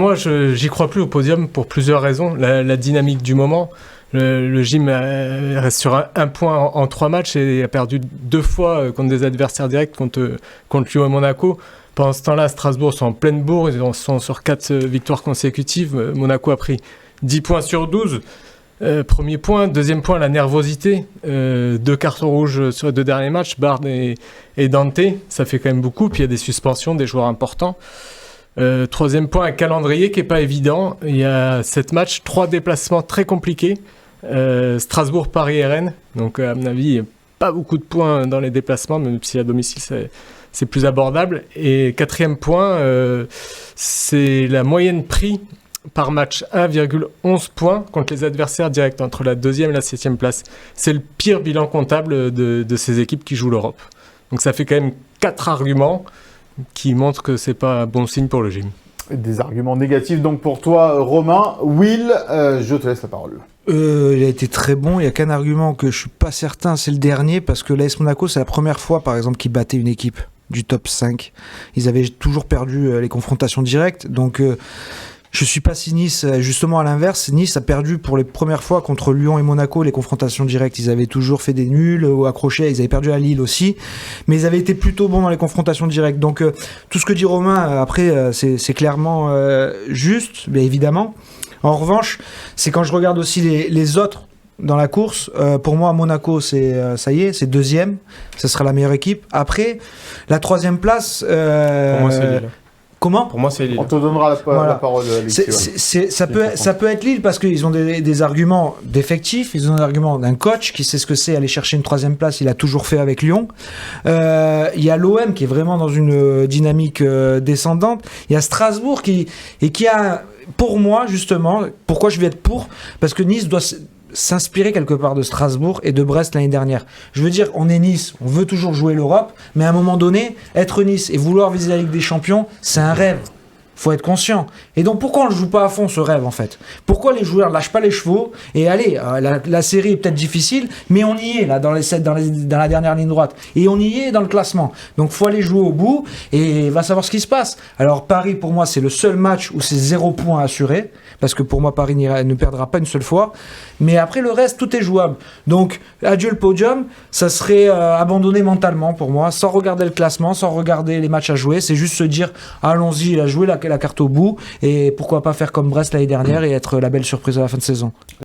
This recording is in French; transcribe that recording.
Moi, j'y crois plus au podium pour plusieurs raisons. La dynamique du moment. Le gym reste sur un point en 3 matchs et a perdu 2 fois contre des adversaires directs, contre Lyon et Monaco. Pendant ce temps-là, Strasbourg sont en pleine bourre. Ils sont sur 4 victoires consécutives. Monaco a pris 10 points sur 12. Premier point. Deuxième point, la nervosité. 2 cartons rouges sur les 2 derniers matchs, Bard et Dante. Ça fait quand même beaucoup. Puis il y a des suspensions, des joueurs importants. Troisième point, un calendrier qui n'est pas évident. Il y a 7 matchs, 3 déplacements très compliqués. Strasbourg, Paris et Rennes. Donc à mon avis, pas beaucoup de points dans les déplacements, même si à domicile c'est plus abordable. Et 4e point, c'est la moyenne prix par match, 1,11 points contre les adversaires directs entre la 2e et la 7e place. C'est le pire bilan comptable de ces équipes qui jouent l'Europe. Donc ça fait quand même 4 arguments qui montrent que c'est pas un bon signe pour le gym. Des arguments négatifs donc pour toi, Romain. Will, je te laisse la parole. Il a été très bon. Il n'y a qu'un argument que je suis pas certain, c'est le dernier, parce que l'AS Monaco, c'est la première fois, par exemple, qu'ils battaient une équipe du top 5. Ils avaient toujours perdu les confrontations directes, donc je suis pas si Nice, justement à l'inverse, Nice a perdu pour les premières fois contre Lyon et Monaco les confrontations directes. Ils avaient toujours fait des nuls ou accrochés, ils avaient perdu à Lille aussi, mais ils avaient été plutôt bons dans les confrontations directes. Donc tout ce que dit Romain, après, c'est clairement juste, bien évidemment. En revanche, c'est quand je regarde aussi les autres dans la course, pour moi Monaco ça y est, c'est 2e, ça sera la meilleure équipe. Après, la 3e place... Pour moi, c'est Lille. Comment ? Pour moi, c'est Lille. On te donnera la parole, Alexis. Ça peut être Lille parce qu'ils ont des arguments d'effectifs, ils ont des arguments d'un coach qui sait ce que c'est aller chercher une 3e place, il a toujours fait avec Lyon. Il y a l'OM qui est vraiment dans une dynamique descendante. Il y a Strasbourg qui a, pour moi justement, pourquoi je vais être pour ? Parce que Nice doit s'inspirer quelque part de Strasbourg et de Brest l'année dernière. Je veux dire, on est Nice, on veut toujours jouer l'Europe, mais à un moment donné, être Nice et vouloir viser la Ligue des Champions, c'est un rêve. Faut être conscient. Et donc, pourquoi on ne le joue pas à fond, ce rêve, en fait ? Pourquoi les joueurs ne lâchent pas les chevaux ? Et allez, la série est peut-être difficile, mais on y est, là, dans la dernière ligne droite. Et on y est dans le classement. Donc, faut aller jouer au bout et va savoir ce qui se passe. Alors, Paris, pour moi, c'est le seul match où c'est 0 point assuré, parce que pour moi, Paris ne perdra pas une seule fois. Mais après, le reste, tout est jouable. Donc, adieu le podium, ça serait abandonné mentalement, pour moi, sans regarder le classement, sans regarder les matchs à jouer. C'est juste se dire, allons-y, il a joué la carte au bout, et pourquoi pas faire comme Brest l'année dernière et être la belle surprise à la fin de saison.